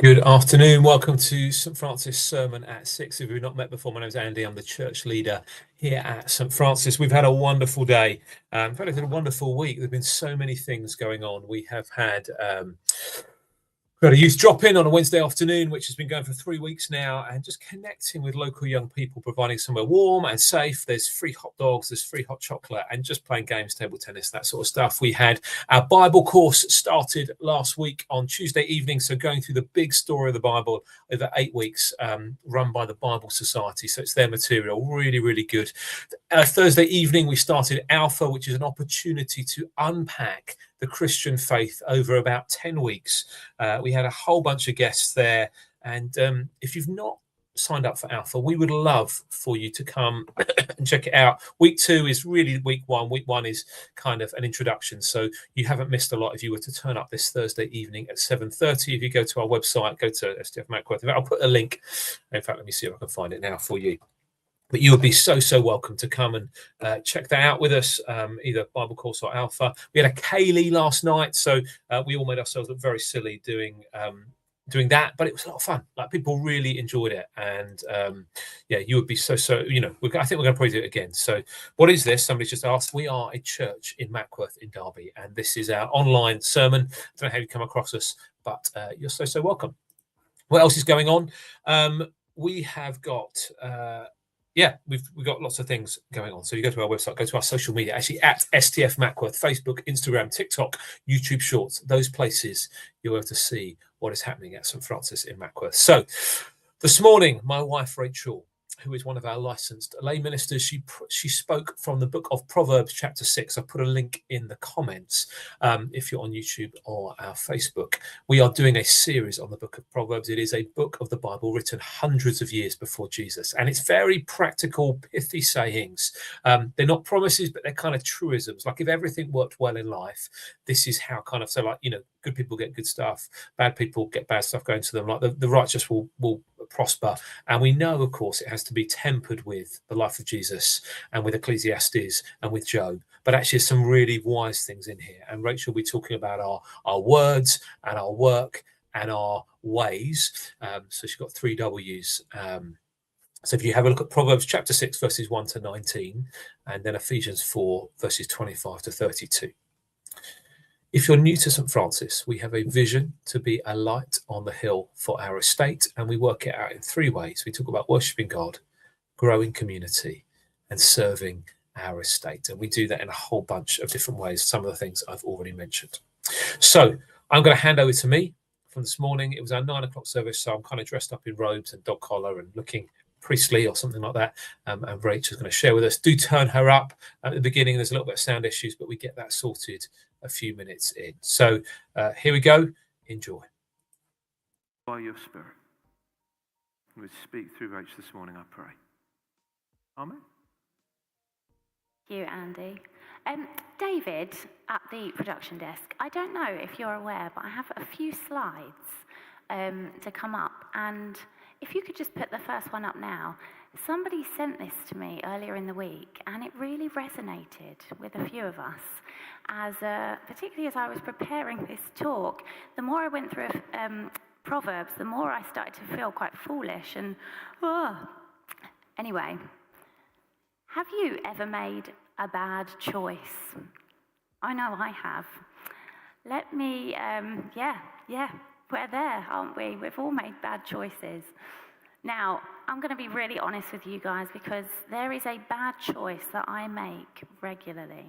Good afternoon. Welcome to St Francis Sermon at 6. If we've not met before, my name is Andy. I'm the church leader here at St Francis. We've had a wonderful day. In fact, it's been a wonderful week. There have been so many things going on. We have had got a youth drop in on a Wednesday afternoon, which has been going for 3 weeks now, and just connecting with local young people, providing somewhere warm and safe. There's free hot dogs, there's free hot chocolate, and just playing games, table tennis, that sort of stuff. We had our Bible course started last week on Tuesday evening, so going through the big story of the Bible over 8 weeks, run by the Bible Society. So it's their material, really, really good. Thursday evening, we started Alpha, which is an opportunity to unpack the Christian faith over about 10 weeks. We had a whole bunch of guests there. And if you've not signed up for Alpha, we would love for you to come and check it out. Week 2 is really week 1. Week 1 is kind of an introduction. So you haven't missed a lot if you were to turn up this Thursday evening at 7:30. If you go to our website, go to STF Mackworth. I'll put a link. In fact, let me see if I can find it now for you. But you would be so welcome to come and check that out with us, either Bible course or Alpha. We had a Kaylee last night, so we all made ourselves look very silly doing that, but it was a lot of fun. Like, people really enjoyed it, and yeah, you would be so. I think we're going to probably do it again. So, what is this? Somebody's just asked. We are a church in Mackworth in Derby, and this is our online sermon. I don't know how you come across us, but you're so welcome. What else is going on? We have got. We've got lots of things going on. So you go to our website, go to our social media, actually at STF Mackworth, Facebook, Instagram, TikTok, YouTube Shorts, those places you'll be able to see what is happening at St Francis in Mackworth. So this morning, my wife, Rachel, who is one of our licensed lay ministers, she spoke from the book of Proverbs chapter 6. I put a link in the comments if you're on YouTube or our Facebook. We are doing a series on the book of Proverbs. It is a book of the Bible written hundreds of years before Jesus, and it's very practical, pithy sayings. They're not promises, but they're kind of truisms. Like, if everything worked well in life, this is how kind of, so like, good people get good stuff, bad people get bad stuff going to them. Like, the righteous will prosper. And we know, of course, it has to be tempered with the life of Jesus and with Ecclesiastes and with Job. But actually, there's some really wise things in here. And Rachel will be talking about our words and our work and our ways. So she's got 3 W's. So if you have a look at Proverbs chapter 6, verses 1 to 19, and then Ephesians 4, verses 25 to 32. If you're new to St Francis, we have a vision to be a light on the hill for our estate, and we work it out in 3 ways. We talk about worshipping God, growing community, and serving our estate. And we do that in a whole bunch of different ways, some of the things I've already mentioned. So I'm going to hand over to me from this morning. It was our 9 o'clock service, so I'm kind of dressed up in robes and dog collar and looking priestly or something like that, and Rachel's going to share with us. Do turn her up at the beginning. There's a little bit of sound issues, but we get that sorted a few minutes in. So here we go. Enjoy. By your Spirit, we speak through Rach this morning, I pray. Amen. Thank you, Andy. David, at the production desk, I don't know if you're aware, but I have a few slides to come up, and if you could just put the first one up now. Somebody sent this to me earlier in the week, and it really resonated with a few of us, particularly as I was preparing this talk. The more I went through Proverbs, the more I started to feel quite foolish. And anyway, have you ever made a bad choice? I know I have. Let me, we're there, aren't we? We've all made bad choices. Now, I'm going to be really honest with you guys, because there is a bad choice that I make regularly.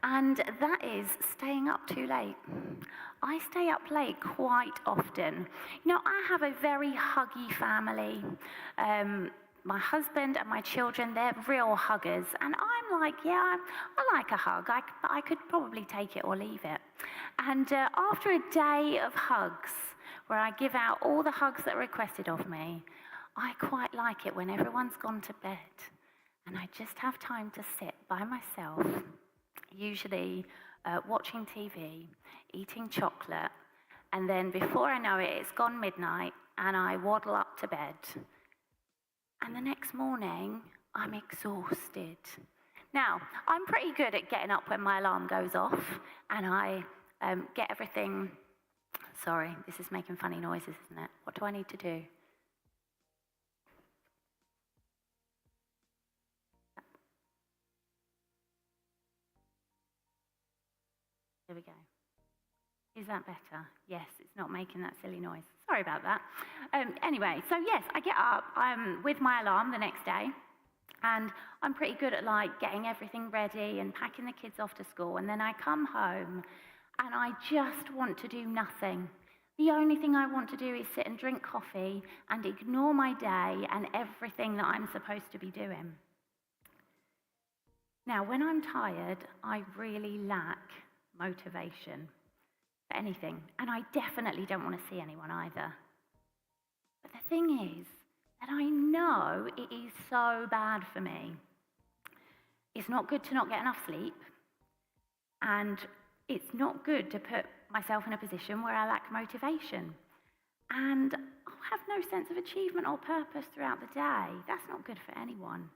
And that is staying up too late. I stay up late quite often. I have a very huggy family. My husband and my children, they're real huggers. And I'm like, I like a hug. I could probably take it or leave it. And after a day of hugs, where I give out all the hugs that are requested of me, I quite like it when everyone's gone to bed and I just have time to sit by myself, usually watching TV, eating chocolate, and then before I know it, it's gone midnight and I waddle up to bed. And the next morning, I'm exhausted. Now, I'm pretty good at getting up when my alarm goes off, and I get everything Sorry, this is making funny noises, isn't it? What do I need to do? There we go. Is that better? Yes, it's not making that silly noise. Sorry about that. Anyway, so yes, I get up with my alarm the next day, and I'm pretty good at like getting everything ready and packing the kids off to school, and then I come home and I just want to do nothing. The only thing I want to do is sit and drink coffee and ignore my day and everything that I'm supposed to be doing. Now, when I'm tired, I really lack motivation for anything, and I definitely don't want to see anyone either. But the thing is that I know it is so bad for me. It's not good to not get enough sleep, and it's not good to put myself in a position where I lack motivation. And I'll have no sense of achievement or purpose throughout the day. That's not good for anyone.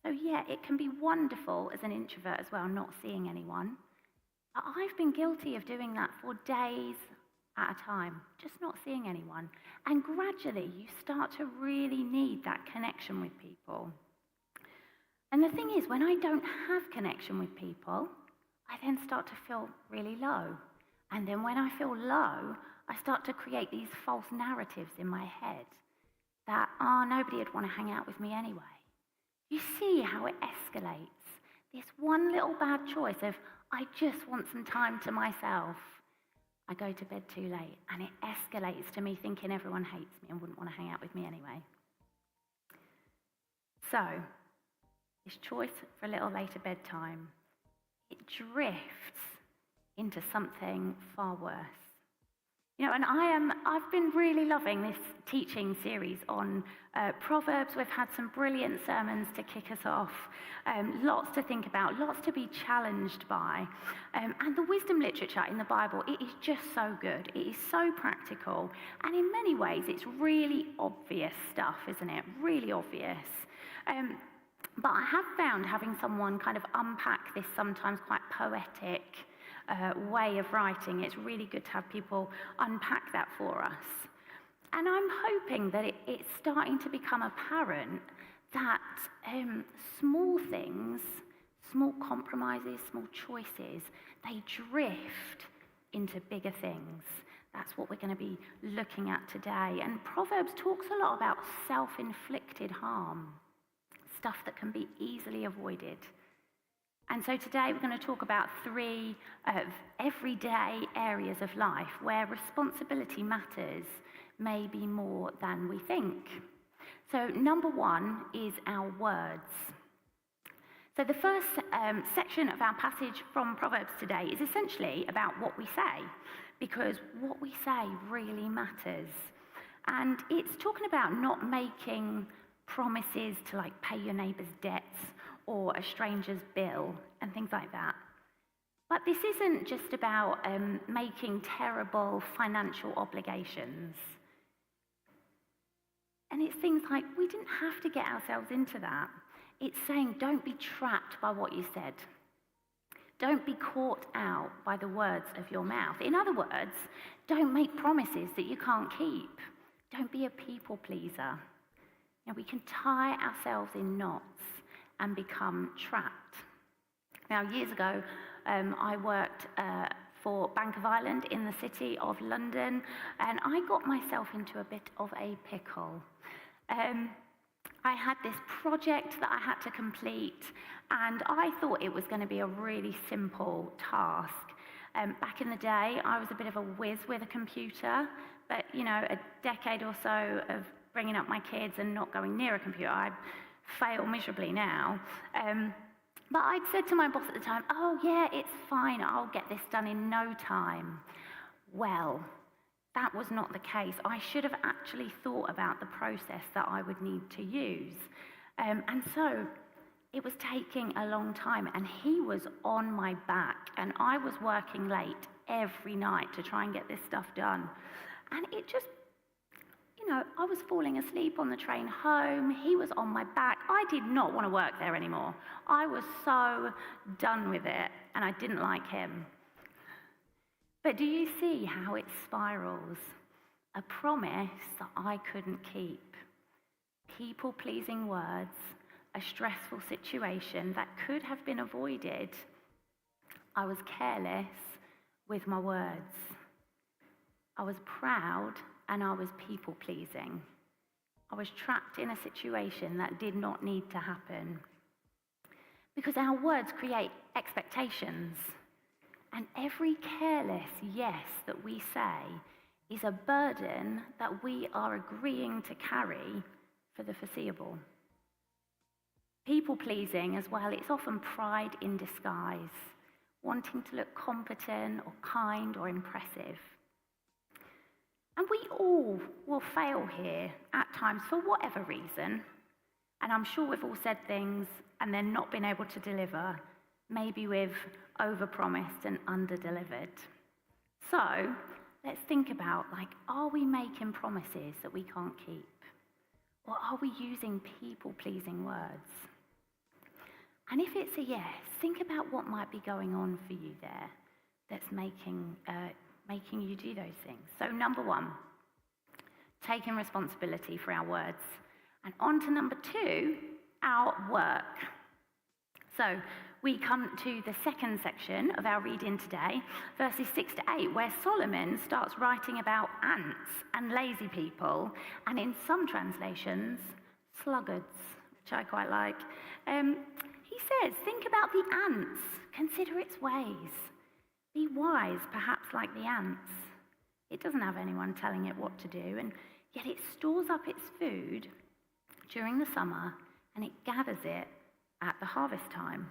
So yeah, it can be wonderful as an introvert as well, not seeing anyone. But I've been guilty of doing that for days at a time, just not seeing anyone. And gradually you start to really need that connection with people. And the thing is, when I don't have connection with people, I then start to feel really low. And then when I feel low, I start to create these false narratives in my head that, nobody would want to hang out with me anyway. You see how it escalates. This one little bad choice of, I just want some time to myself. I go to bed too late, and it escalates to me thinking everyone hates me and wouldn't want to hang out with me anyway. So, this choice for a little later bedtime, it drifts into something far worse. You know, and I've been really loving this teaching series on Proverbs. We've had some brilliant sermons to kick us off, lots to think about, lots to be challenged by. And the wisdom literature in the Bible, it is just so good. It is so practical. And in many ways, it's really obvious stuff, isn't it? Really obvious. But I have found having someone kind of unpack this sometimes quite poetic way of writing, it's really good to have people unpack that for us. And I'm hoping that it's starting to become apparent that small things, small compromises, small choices, they drift into bigger things. That's what we're going to be looking at today. And Proverbs talks a lot about self-inflicted harm, stuff that can be easily avoided. And so today we're going to talk about 3 everyday areas of life where responsibility matters maybe more than we think. So number 1 is our words. So the first section of our passage from Proverbs today is essentially about what we say, because what we say really matters. And it's talking about not making promises to like pay your neighbour's debts or a stranger's bill and things like that. But this isn't just about making terrible financial obligations. And it's things like, we didn't have to get ourselves into that. It's saying, don't be trapped by what you said. Don't be caught out by the words of your mouth. In other words, don't make promises that you can't keep. Don't be a people pleaser. You know, we can tie ourselves in knots and become trapped. Now, years ago, I worked for Bank of Ireland in the city of London, and I got myself into a bit of a pickle. I had this project that I had to complete, and I thought it was going to be a really simple task. Back in the day, I was a bit of a whiz with a computer, but, you know, a decade or so of bringing up my kids and not going near a computer, I fail miserably now. But I'd said to my boss at the time, oh yeah, it's fine, I'll get this done in no time. Well, that was not the case. I should have actually thought about the process that I would need to use. And so it was taking a long time, and he was on my back, and I was working late every night to try and get this stuff done. And it just, you know, I was falling asleep on the train home. He was on my back. I did not want to work there anymore. I was so done with it, and I didn't like him. But do you see how it spirals? A promise that I couldn't keep. People-pleasing words, a stressful situation that could have been avoided. I was careless with my words. I was proud and I was people-pleasing. I was trapped in a situation that did not need to happen. Because our words create expectations. And every careless yes that we say is a burden that we are agreeing to carry for the foreseeable. People-pleasing as well, it's often pride in disguise, wanting to look competent or kind or impressive. And we all will fail here at times for whatever reason. And I'm sure we've all said things and then not been able to deliver. Maybe we've overpromised and underdelivered. So let's think about, are we making promises that we can't keep? Or are we using people-pleasing words? And if it's a yes, think about what might be going on for you there that's making you do those things. So number one, taking responsibility for our words. And on to number two, our work. So we come to the second section of our reading today, verses 6 to 8, where Solomon starts writing about ants and lazy people, and in some translations, sluggards, which I quite like. He says, think about the ants, consider its ways. Be wise, perhaps like the ants. It doesn't have anyone telling it what to do, and yet it stores up its food during the summer, and it gathers it at the harvest time.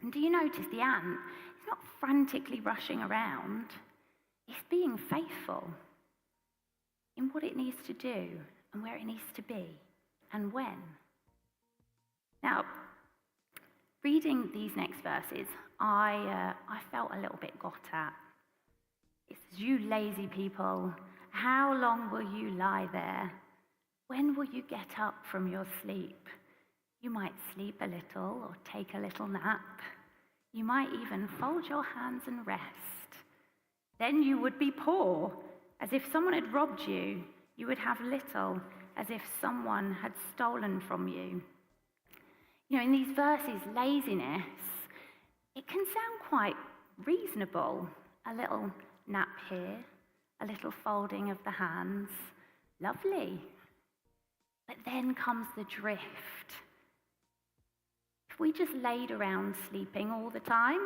And do you notice the ant is not frantically rushing around, it's being faithful in what it needs to do and where it needs to be and when. Now, reading these next verses, I felt a little bit got at. It says, you lazy people, how long will you lie there? When will you get up from your sleep? You might sleep a little or take a little nap. You might even fold your hands and rest. Then you would be poor, as if someone had robbed you. You would have little, as if someone had stolen from you. You know, in these verses, laziness, it can sound quite reasonable. A little nap here, a little folding of the hands. Lovely. But then comes the drift. If we just laid around sleeping all the time,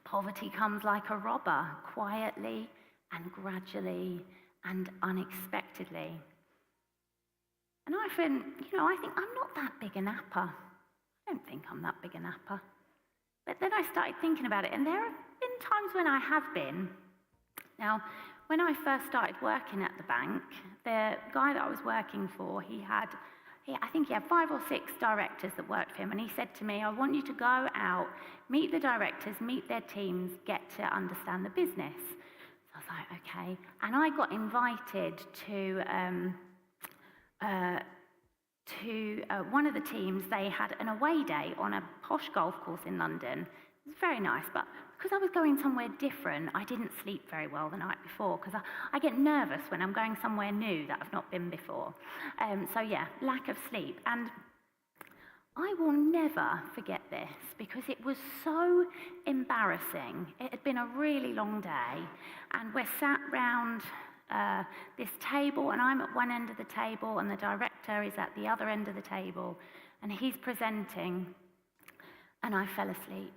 poverty comes like a robber, quietly and gradually and unexpectedly. And I think I'm not that big a napper. I don't think I'm that big a napper. But then I started thinking about it, and there have been times when I have been. Now, when I first started working at the bank, the guy that I was working for, I think he had 5 or 6 directors that worked for him, and he said to me, I want you to go out, meet the directors, meet their teams, get to understand the business. So I was like, okay. And I got invited to one of the teams. They had an away day on a posh golf course in London. It was very nice, but because I was going somewhere different, I didn't sleep very well the night before, because I get nervous when I'm going somewhere new that I've not been before. So yeah, lack of sleep. And I will never forget this, because it was so embarrassing. It had been a really long day, and we're sat round this table, and I'm at one end of the table, and the director is at the other end of the table, and he's presenting, and I fell asleep.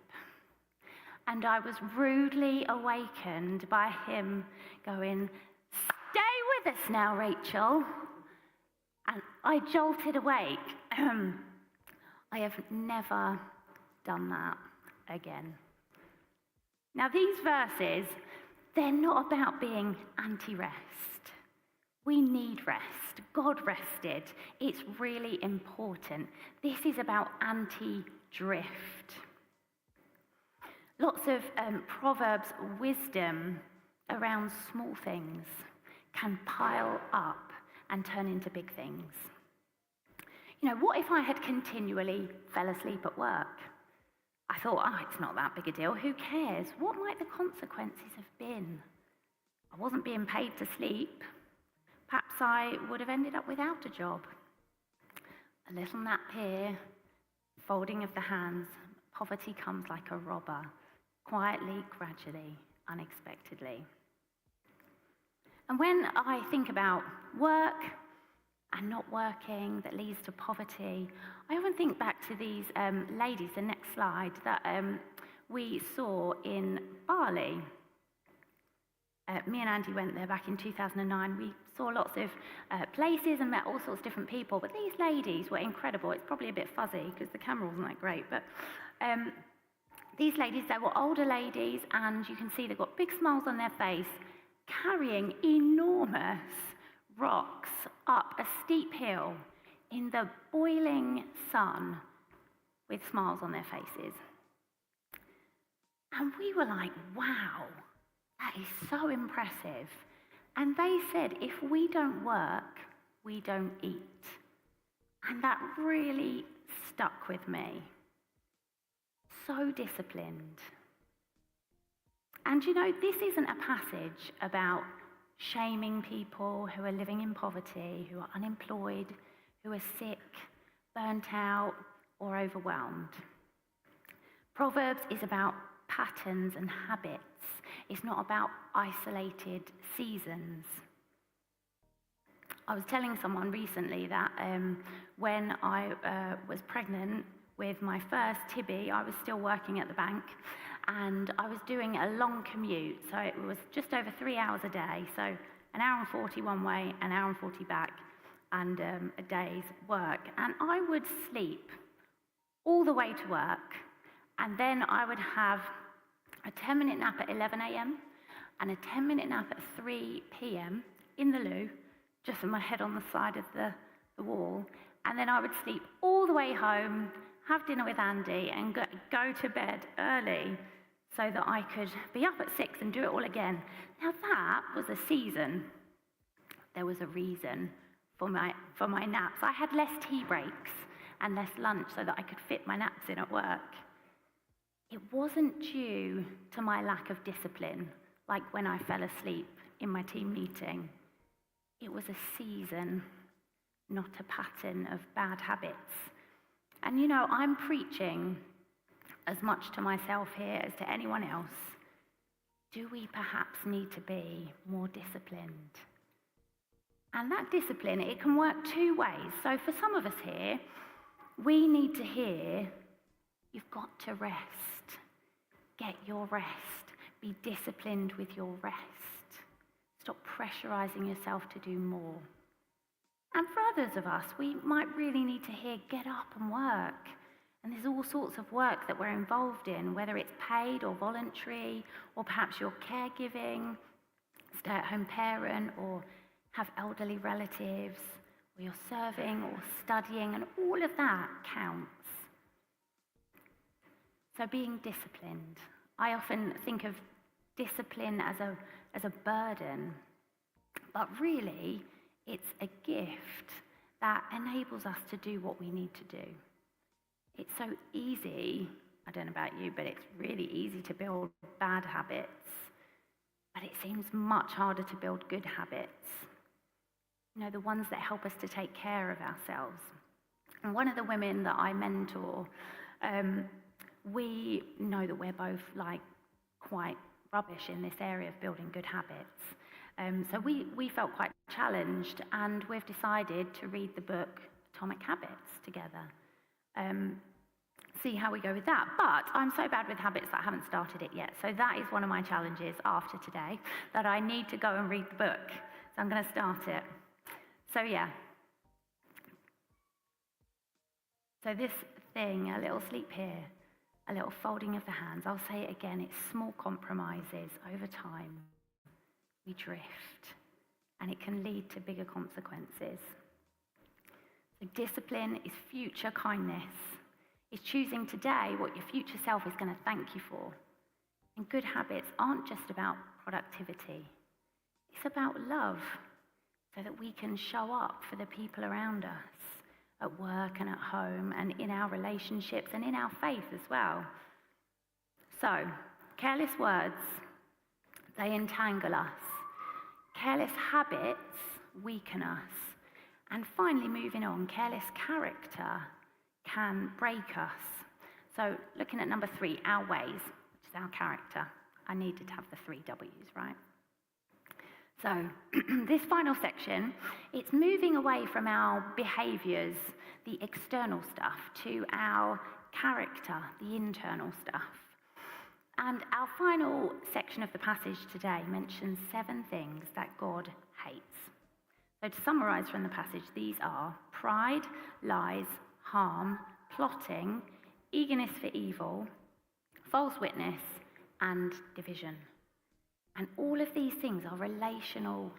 And I was rudely awakened by him going, stay with us now, Rachel. And I jolted awake. I have never done that again. Now, these verses, they're not about being anti-rest. We need rest. God rested. It's really important. This is about anti-drift. Lots of Proverbs wisdom around small things can pile up and turn into big things. You know, what if I had continually fell asleep at work? I thought, it's not that big a deal. Who cares? What might the consequences have been? I wasn't being paid to sleep. Perhaps I would have ended up without a job. A little nap here, folding of the hands. Poverty comes like a robber, quietly, gradually, unexpectedly. And when I think about work and not working that leads to poverty, I often think back to these ladies, the next slide, that we saw in Bali. Me and Andy went there back in 2009. We saw lots of places and met all sorts of different people, but these ladies were incredible. It's probably a bit fuzzy because the camera wasn't that great, but these ladies, they were older ladies, and you can see they've got big smiles on their face, carrying enormous rocks up a steep hill in the boiling sun with smiles on their faces. And we were like, wow, that is so impressive. And they said, if we don't work, we don't eat. And that really stuck with me. So disciplined. And you know, this isn't a passage about shaming people who are living in poverty, who are unemployed, who are sick, burnt out, or overwhelmed. Proverbs is about patterns and habits. It's not about isolated seasons. I was telling someone recently that when I was pregnant with my first Tibby, I was still working at the bank, and I was doing a long commute, so it was just over 3 hours a day, so an hour and 40 one way, an hour and 40 back, and a day's work. And I would sleep all the way to work, and then I would have a 10-minute nap at 11 a.m. and a 10-minute nap at 3 p.m. in the loo, just with my head on the side of the wall, and then I would sleep all the way home, have dinner with Andy, and go to bed early so that I could be up at 6 and do it all again. Now that was a season. There was a reason for my naps. I had less tea breaks and less lunch so that I could fit my naps in at work. It wasn't due to my lack of discipline, like when I fell asleep in my team meeting. It was a season, not a pattern of bad habits. And you know, I'm preaching as much to myself here as to anyone else. Do we perhaps need to be more disciplined? And that discipline, it can work two ways. So for some of us here, we need to hear, you've got to rest. Get your rest. Be disciplined with your rest. Stop pressurizing yourself to do more. And for others of us, we might really need to hear, get up and work. And there's all sorts of work that we're involved in, whether it's paid or voluntary, or perhaps you're caregiving, stay-at-home parent, or have elderly relatives, or you're serving or studying, and all of that counts. So being disciplined. I often think of discipline as a burden, but really it's a gift that enables us to do what we need to do. It's so easy, I don't know about you, but it's really easy to build bad habits, but it seems much harder to build good habits. You know, the ones that help us to take care of ourselves. And one of the women that I mentor, we know that we're both like quite rubbish in this area of building good habits. So we felt quite challenged, and we've decided to read the book Atomic Habits together. See how we go with that. But I'm so bad with habits that I haven't started it yet. So that is one of my challenges after today, that I need to go and read the book. So I'm going to start it. So yeah. So this thing, a little sleep here, a little folding of the hands. I'll say it again, it's small compromises over time. We drift, and it can lead to bigger consequences. So discipline is future kindness. It's choosing today what your future self is going to thank you for. And good habits aren't just about productivity. It's about love, so that we can show up for the people around us, at work and at home, and in our relationships and in our faith as well. So, careless words, they entangle us. Careless habits weaken us. And finally, moving on, careless character can break us. So, looking at number 3, our ways, which is our character. I needed to have the 3 W's, right? So, this final section, it's moving away from our behaviours, the external stuff, to our character, the internal stuff. And our final section of the passage today mentions 7 things that God hates. So to summarise from the passage, these are pride, lies, harm, plotting, eagerness for evil, false witness, and division. And all of these things are relational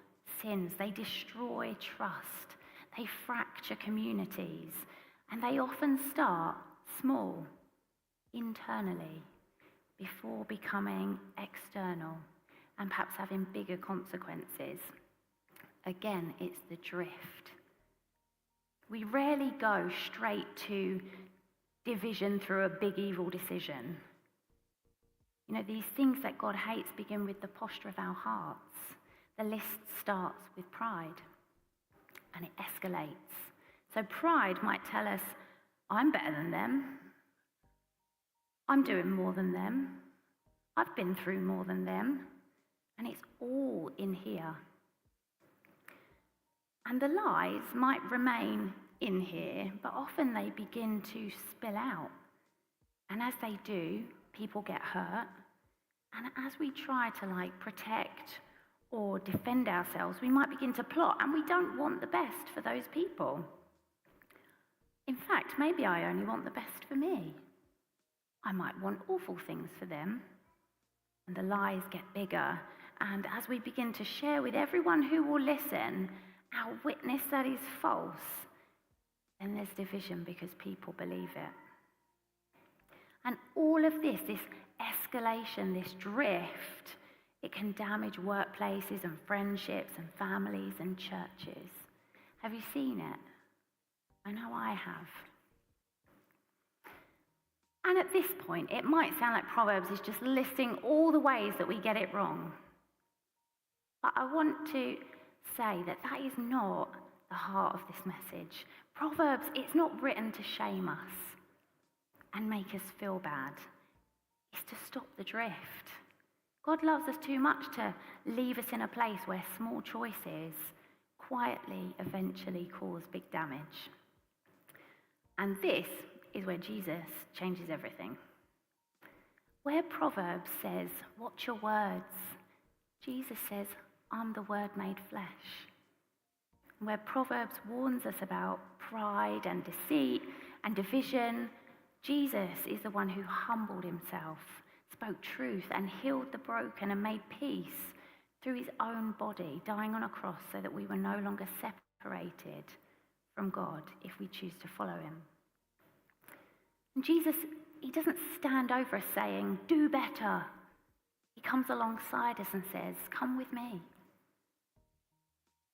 sins. They destroy trust. They fracture communities. And they often start small, internally, before becoming external and perhaps having bigger consequences. Again, it's the drift. We rarely go straight to division through a big evil decision. You know, these things that God hates begin with the posture of our hearts. The list starts with pride, and it escalates. So pride might tell us, I'm better than them. I'm doing more than them. I've been through more than them. And it's all in here. And the lies might remain in here, but often they begin to spill out. And as they do, people get hurt. And as we try to protect or defend ourselves, we might begin to plot, and we don't want the best for those people. In fact, maybe I only want the best for me. I might want awful things for them. And the lies get bigger. And as we begin to share with everyone who will listen our witness that is false, then there's division because people believe it. And all of this escalation, this drift, it can damage workplaces and friendships and families and churches. Have you seen it? I know I have. And at this point, it might sound like Proverbs is just listing all the ways that we get it wrong. But I want to say that that is not the heart of this message. Proverbs, it's not written to shame us and make us feel bad. It's to stop the drift. God loves us too much to leave us in a place where small choices quietly eventually cause big damage. And this is where Jesus changes everything. Where Proverbs says, watch your words, Jesus says, I'm the word made flesh. Where Proverbs warns us about pride and deceit and division, Jesus is the one who humbled himself, spoke truth and healed the broken and made peace through his own body, dying on a cross so that we were no longer separated from God if we choose to follow him. And Jesus, he doesn't stand over us saying, do better. He comes alongside us and says, come with me.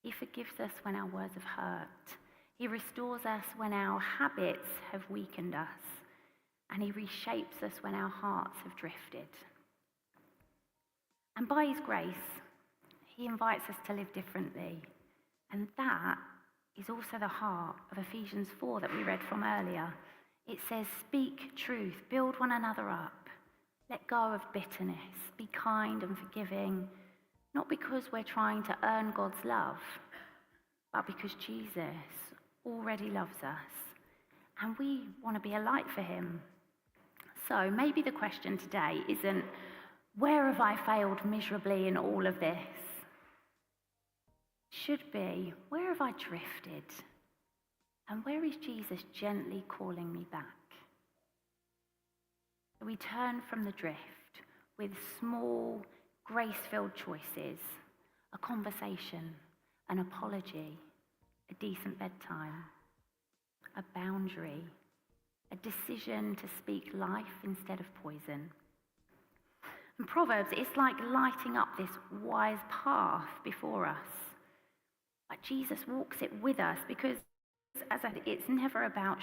He forgives us when our words have hurt. He restores us when our habits have weakened us. And he reshapes us when our hearts have drifted. And by his grace, he invites us to live differently. And that is also the heart of Ephesians 4 that we read from earlier. It says, speak truth, build one another up, let go of bitterness, be kind and forgiving, not because we're trying to earn God's love, but because Jesus already loves us, and we want to be a light for him. So maybe the question today isn't, where have I failed miserably in all of this? It should be, where have I drifted? And where is Jesus gently calling me back? We turn from the drift with small, grace-filled choices, a conversation, an apology, a decent bedtime, a boundary, a decision to speak life instead of poison. And Proverbs, it's like lighting up this wise path before us. But Jesus walks it with us because, as I said, it's never about